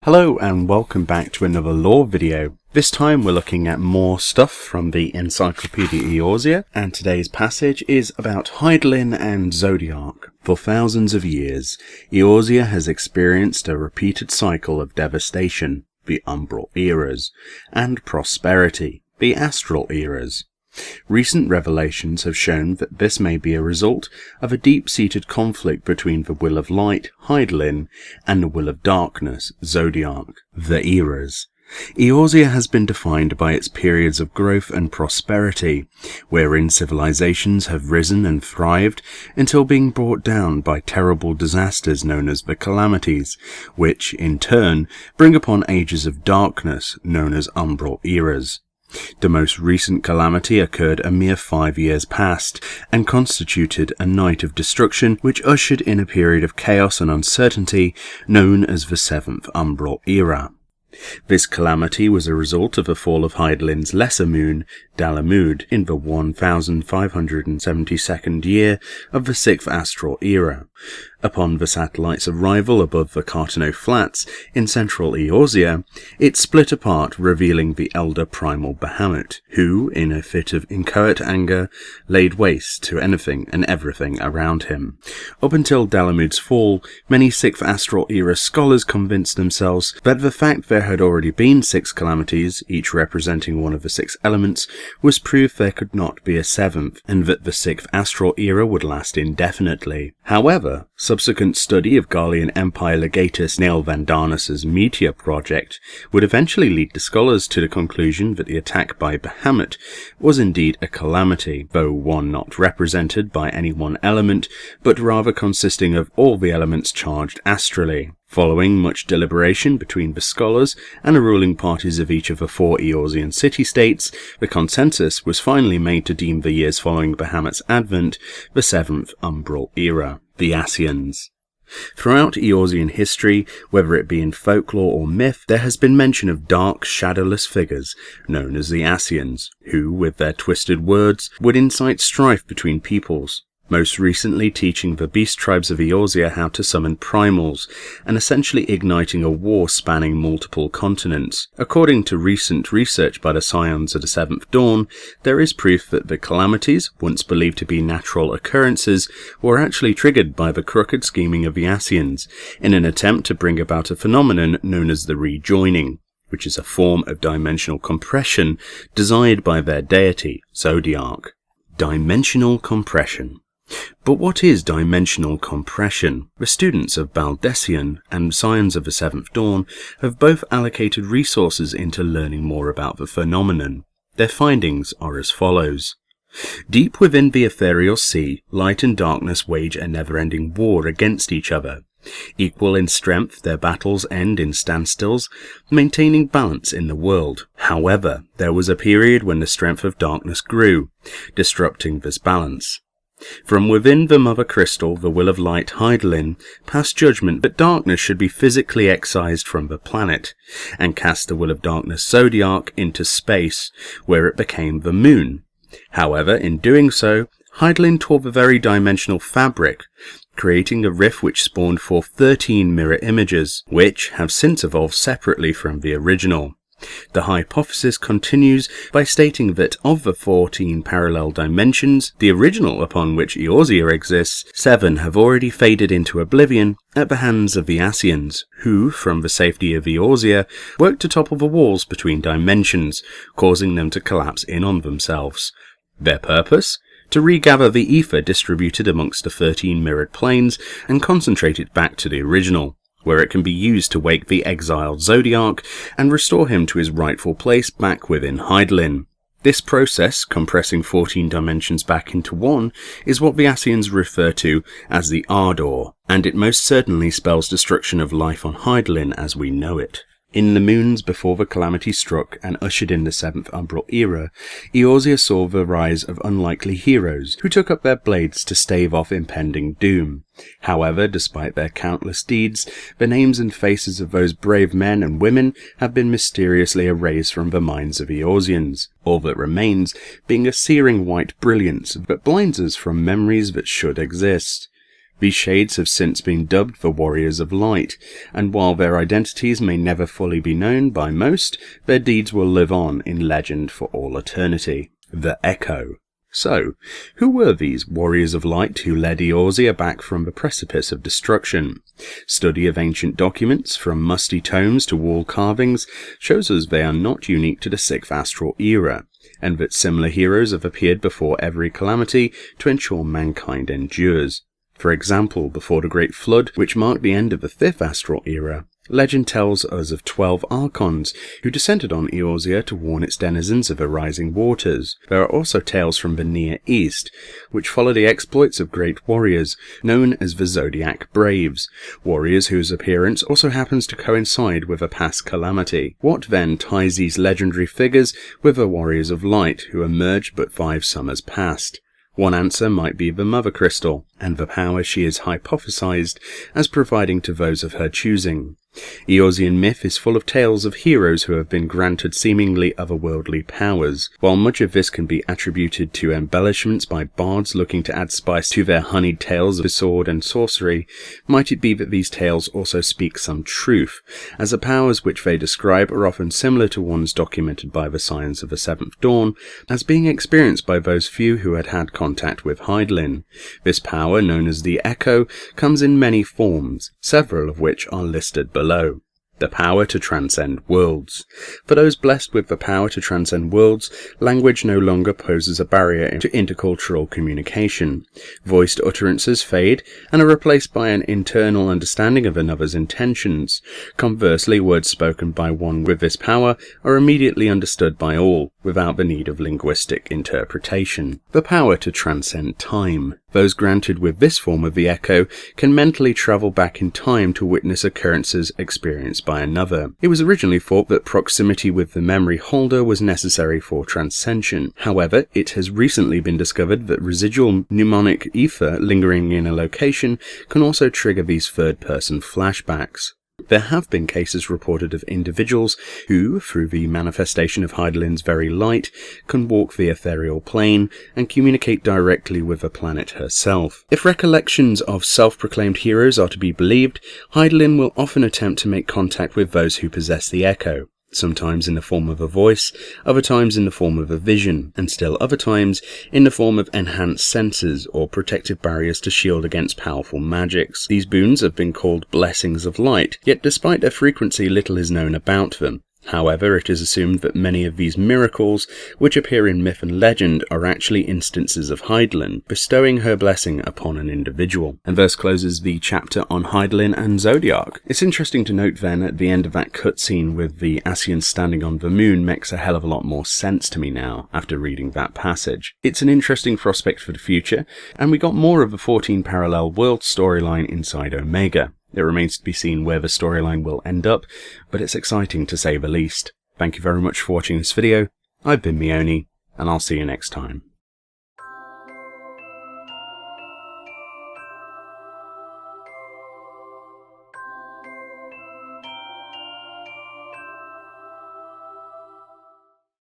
Hello and welcome back to another lore video. This time we're looking at more stuff from the Encyclopedia Eorzea, and today's passage is about Hydaelyn and Zodiark. For thousands of years, Eorzea has experienced a repeated cycle of devastation, the umbral eras, and prosperity, the astral eras. Recent revelations have shown that this may be a result of a deep-seated conflict between the will of light, Hydaelyn, and the will of darkness, Zodiark, the eras. Eorzea has been defined by its periods of growth and prosperity, wherein civilizations have risen and thrived until being brought down by terrible disasters known as the calamities, which, in turn, bring upon ages of darkness known as umbral eras. The most recent calamity occurred a mere 5 years past, and constituted a night of destruction which ushered in a period of chaos and uncertainty known as the 7th Umbral Era. This calamity was a result of the fall of Hydaelyn's lesser moon, Dalamud, in the 1572nd year of the 6th Astral Era. Upon the satellite's arrival above the Cartano Flats in central Eorzea, it split apart, revealing the elder primal Bahamut, who, in a fit of inchoate anger, laid waste to anything and everything around him. Up until Dalamud's fall, many 6th Astral Era scholars convinced themselves that the fact there had already been 6 calamities, each representing one of the 6 elements, was proof there could not be a 7th, and that the 6th Astral Era would last indefinitely. However, subsequent study of Garlean Empire legatus Neil Vandanus's Meteor project would eventually lead the scholars to the conclusion that the attack by Bahamut was indeed a calamity, though one not represented by any one element, but rather consisting of all the elements charged astrally. Following much deliberation between the scholars and the ruling parties of each of the 4 Eorzean city-states, the consensus was finally made to deem the years following Bahamut's advent the 7th Umbral Era, the Ascians. Throughout Eorzean history, whether it be in folklore or myth, there has been mention of dark, shadowless figures, known as the Ascians, who, with their twisted words, would incite strife between peoples. Most recently teaching the beast tribes of Eorzea how to summon primals, and essentially igniting a war spanning multiple continents. According to recent research by the Scions of the Seventh Dawn, there is proof that the calamities, once believed to be natural occurrences, were actually triggered by the crooked scheming of the Ascians, in an attempt to bring about a phenomenon known as the rejoining, which is a form of dimensional compression desired by their deity, Zodiark. Dimensional compression. But what is dimensional compression? The students of Baldessian and Scions of the Seventh Dawn have both allocated resources into learning more about the phenomenon. Their findings are as follows. Deep within the ethereal sea, light and darkness wage a never-ending war against each other. Equal in strength, their battles end in standstills, maintaining balance in the world. However, there was a period when the strength of darkness grew, disrupting this balance. From within the Mother Crystal, the will of light Hydaelyn passed judgment that darkness should be physically excised from the planet, and cast the will of darkness Zodiark into space, where it became the moon. However, in doing so, Hydaelyn tore the very dimensional fabric, creating a rift which spawned forth 13 mirror images, which have since evolved separately from the original. The hypothesis continues by stating that of the 14 parallel dimensions, the original upon which Eorzea exists, 7 have already faded into oblivion at the hands of the Ascians, who, from the safety of Eorzea, work to topple the walls between dimensions, causing them to collapse in on themselves. Their purpose? To regather the ether distributed amongst the 13 mirrored planes and concentrate it back to the original, where it can be used to wake the exiled Zodiark and restore him to his rightful place back within Hydaelyn. This process, compressing 14 dimensions back into one, is what the Ascians refer to as the Ardor, and it most certainly spells destruction of life on Hydaelyn as we know it. In the moons before the calamity struck and ushered in the 7th Umbral Era, Eorzea saw the rise of unlikely heroes who took up their blades to stave off impending doom. However, despite their countless deeds, the names and faces of those brave men and women have been mysteriously erased from the minds of Eorzeans, all that remains being a searing white brilliance that blinds us from memories that should exist. These shades have since been dubbed the Warriors of Light, and while their identities may never fully be known by most, their deeds will live on in legend for all eternity. The Echo. So, who were these Warriors of Light who led Eorzea back from the precipice of destruction? Study of ancient documents, from musty tomes to wall carvings, shows us they are not unique to the 6th Astral Era, and that similar heroes have appeared before every calamity to ensure mankind endures. For example, before the Great Flood, which marked the end of the 5th Astral Era, legend tells us of 12 Archons who descended on Eorzea to warn its denizens of the rising waters. There are also tales from the Near East, which follow the exploits of great warriors, known as the Zodiac Braves, warriors whose appearance also happens to coincide with a past calamity. What then ties these legendary figures with the Warriors of Light who emerged but 5 summers past? One answer might be the Mother Crystal, and the power she is hypothesized as providing to those of her choosing. Eorzean myth is full of tales of heroes who have been granted seemingly otherworldly powers. While much of this can be attributed to embellishments by bards looking to add spice to their honeyed tales of sword and sorcery, might it be that these tales also speak some truth, as the powers which they describe are often similar to ones documented by the Signs of the Seventh Dawn, as being experienced by those few who had had contact with Hydaelyn. This power, known as the Echo, comes in many forms, several of which are listed below. The power to transcend worlds. For those blessed with the power to transcend worlds, language no longer poses a barrier to intercultural communication. Voiced utterances fade and are replaced by an internal understanding of another's intentions. Conversely, words spoken by one with this power are immediately understood by all, without the need of linguistic interpretation. The power to transcend time. Those granted with this form of the Echo can mentally travel back in time to witness occurrences experienced by another. It was originally thought that proximity with the memory holder was necessary for transcension. However, it has recently been discovered that residual mnemonic ether lingering in a location can also trigger these third-person flashbacks. There have been cases reported of individuals who, through the manifestation of Hydaelyn's very light, can walk the ethereal plane and communicate directly with the planet herself. If recollections of self-proclaimed heroes are to be believed, Hydaelyn will often attempt to make contact with those who possess the Echo. Sometimes in the form of a voice, other times in the form of a vision, and still other times in the form of enhanced senses or protective barriers to shield against powerful magics. These boons have been called blessings of light, yet despite their frequency little is known about them. However, it is assumed that many of these miracles, which appear in myth and legend, are actually instances of Hydaelyn bestowing her blessing upon an individual. And thus closes the chapter on Hydaelyn and Zodiark. It's interesting to note then, at the end of that cutscene with the Ascians standing on the moon makes a hell of a lot more sense to me now, after reading that passage. It's an interesting prospect for the future, and we got more of the 14 parallel world storyline inside Omega. It remains to be seen where the storyline will end up, but it's exciting to say the least. Thank you very much for watching this video. I've been Meoni, and I'll see you next time.